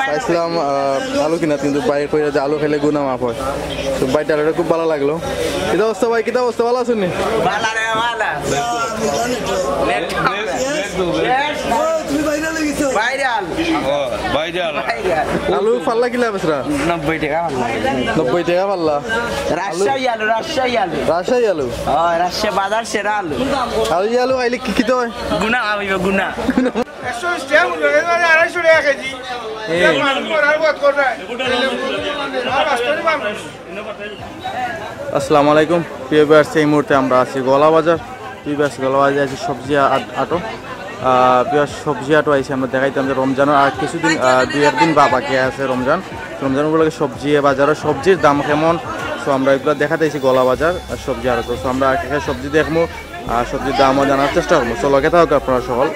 চাইছিলাম আলু কিনা কিন্তু বাইরে কইরা যে আলু খেলে গুনা মাফ হয় তো বাইটা আলুটা খুব ভালো লাগলো। কিতা অবস্থা ভাই, কিতা অবস্থা, ভালো আছেন নি? আলু পাল্লা কিলা বেসরা? 90 টাকা পাল্লা। 90 টাকা পাল্লা। রাজশাহী আলু। রাজশাহী আলু? রাজশাহী বাজার সেরা আলু। আলু আইলে কি হয়? গুনা আইব গুনা। 120 টাকা মূল্য, 250 টাকা কেজি। আসসালামু আলাইকুম প্রিয় ভিউয়ার্স, এই মুহূর্তে আমরা আছি গলাবাজার। গলাবাজারে আছি সবজি আটো। সবজি আটো আইসি আমরা দেখাইতাম যে রমজানের আর কিছুদিন 2-1 দিন বাকি আছে রমজান উপলক্ষে সবজি বাজারে সবজির দাম কেমন, সো আমরা এগুলো দেখাতেছি গলাবাজার আর সবজি আটো। সো আমরা সবজি দেখবো আর সবজির দামও জানার চেষ্টা করবো। চলো কে থাকুক আপনারা সকল।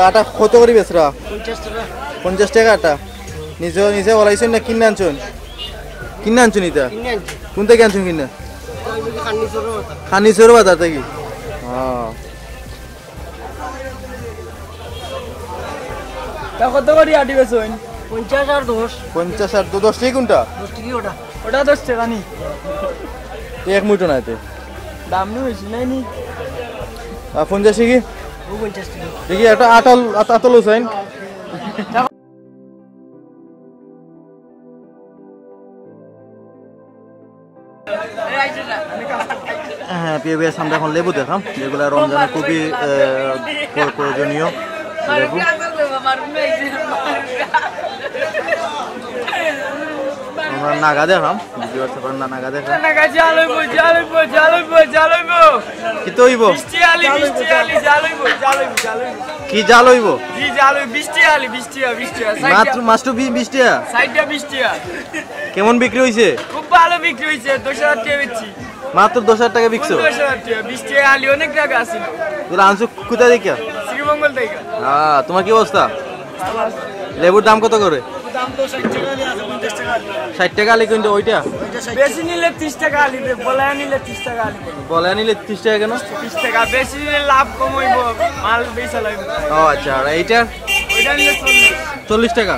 আটা কত করে বেচরা? 50 টাকা আটা। নিজে বলাইছেন না কিনে আনছেন? কিনে আনছেন এটা? কোন থেকে আনছেন কিনে? খানিসর বাজার থেকে। কত করে আটি বেচেন? 50 আর 10। 50 আর 10 টাকা কোনটা? 10 টাকা ওটা। ওটা 10 টাকা নি। এক মুঠো না এতে। দাম নি বেশি নাই নি। 50 কি? 50 টাকা। দেখি একটা আটা লইছেন। হ্যাঁ পেঁয়াজ আমরা এখন লেবু দেখাম, যেগুলো রমজানে খুবই প্রয়োজনীয় লেবু। আমরা নাগা দেখাম, নাগা দেখাম কি তো হইব? কি জাল হইব? মাত্র 20 টাকা। কেমন বিক্রি হয়েছে? খুব ভালো বিক্রি হয়েছে। 10,000 টাকা বেচছি। মাত্র 10,000 টাকা বিকছো? 10,000 টাকা। 20 টাকা আলি অনেক টাকা আছিল। তোরা আনছো কোথায় দেখা? শ্রীমঙ্গল থেকে। তোমার কি অবস্থা? লেবুর দাম কত করে? দাম তো 60 টাকা আলি আছে, 50 টাকা আলি। 60 টাকা আলি কিন্তু ওইটা বেশি নিলে 30 টাকা আলি, বলায় নিলে 30 টাকা আলি। বলে নিলে 30 টাকা কেন? 30 টাকা বেশি নিলে লাভ কম হইব, মাল বেশি লাগবে। ও আচ্ছা, আর এইটা? ওইটা নিলে 40 টাকা।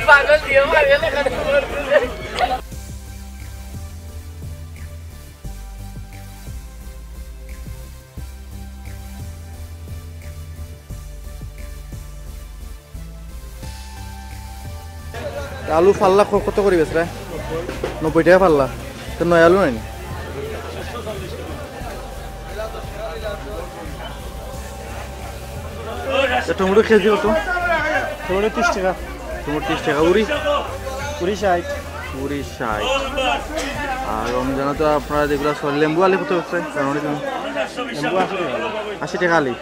পাগল দিয়ে পাগল করে। আলু পাল্লা কত করে বেচরা? 90 টাকা পাল্লা। তো নয় আলু নাই? টমেটো কেজি কত? টমেটো 30 টাকা। টমেটো 30 টাকা। উড়ি 60। পুরি 60। আর রমজানে তো আপনারা যেগুলো লেম্বু আলু কত হচ্ছে? লেম্বু 80 টাকা আলি।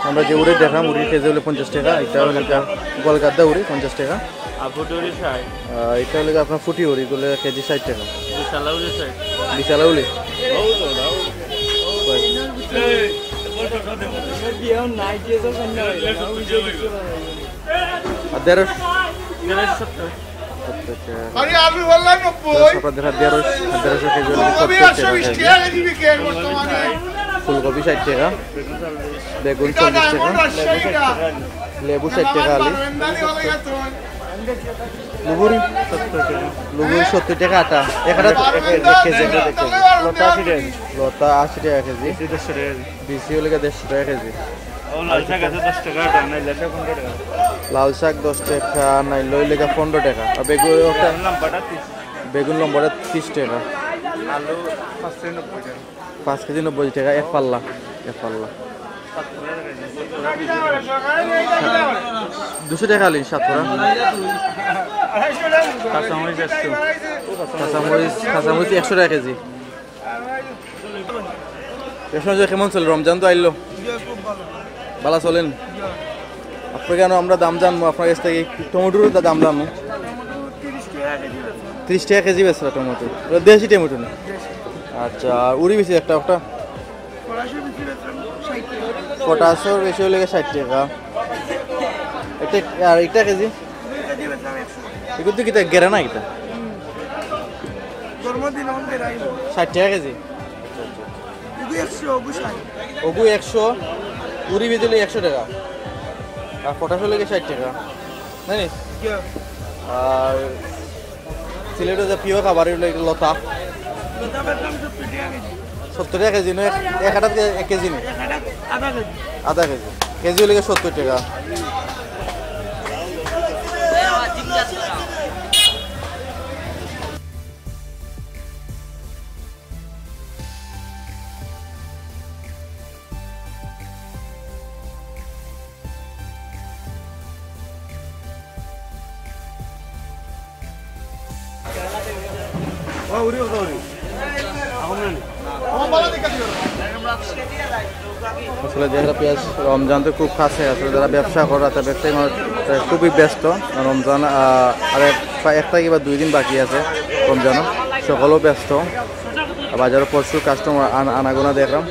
আমরা যে উড়ে দেখাম উড়ির কেজি হলে 50 টাকা, এটা হলে গোলগাদ্দা উড়ি 50 টাকা, এটা হলে আপনার ফুটি উড়ি গুলো কেজি 60 টাকা। বিশালা উলি আর 150 আরে আমি বললাম 90 আপনার দেখা 150 কেজি হলে 70 টাকা কেজি। ফুলকপি 60 টাকা, বেগুন 40 টাকা, লেবু 60 টাকা আলি, লুবুরি 70 টাকা আটা, একটা কেজি, লতা 80 টাকা কেজি, বিসি হলে 150 টাকা কেজি, লাল শাক 10 টাকা, নাই লইলে 15 টাকা, আর বেগুন লম্বাটা 30 টাকা, 5 কেজি 90 টাকা, এক পাল্লা 200 টাকা আলি, 7 টাকা। কাঁচামরিচ 100 টাকা কেজি। কেমন চলে? রমজান তো আইলো, ভালো চলেন? আপনি কেন আমরা দাম জানবো আপনার কাছ থেকে? টমেটোর দাম জানবো 30 টাকা কেজি বেশ টমেটো, দেশি টমেটো না? আচ্ছা, উড়ি বেশি একটা পটাশোর বেশি হলে 60 টাকা, এটা আর এটা কেজি এগুলো তো কিতা গেরা না, এটা 60 টাকা কেজি, ওগু 100, উড়ি বেজলে 100 টাকা, আর পটাশো লেগে 60 টাকা, জানি। আর সিলেটে যে প্রিয় খাবার লতা 70 টাকা কেজি, নয় এক হাটাত 1 কেজি নেই, আধা কেজি, কেজি হলে 70 টাকা। আসলে যেহেতু পেঁয়াজ রমজান তো খুব কাছে, আসলে যারা ব্যবসা করে তারা ব্যবসায়ী খুবই ব্যস্ত। রমজান আর একটা কিংবা 2 দিন বাকি আছে রমজানও, সকলেও ব্যস্ত। বাজারে প্রচুর কাস্টমার আনাগোনা দেখলাম।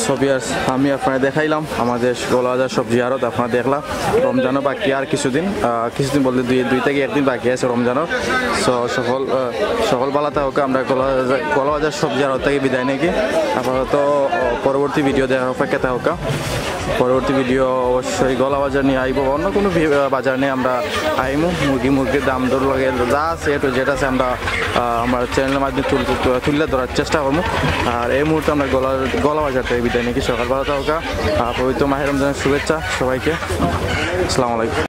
সবিয়ার্স, আমি আপনারা দেখাইলাম আমাদের গোলাবাজার সবজি আড়ত। আপনারা দেখলাম রমজানও বাকি আর কিছুদিন বলতে 2 থেকে 1 দিন বাকি আছে রমজানও। সকল বালা থাকুক, আমরা গোলাবাজার সবজি আড়ত থেকে বিদায় নাকি আপাতত পরবর্তী ভিডিও দেখা অপেক্ষা থাকুক। পরবর্তী ভিডিও অবশ্যই গোলাবাজার নিয়ে আইব, অন্য কোনো বাজার নিয়ে আমরা আইমু। মুরগির দাম দর লাগে যা আছে যেটা আছে আমরা আমার চ্যানেলের মাধ্যমে তুলে ধরার চেষ্টা করবো। আর এই মুহূর্তে আমরা গোলাবাজার থেকে বিদায় নাকি। সকালবেলা থাকা পবিত্র মাহে রমজানের শুভেচ্ছা সবাইকে। আসসালামু আলাইকুম।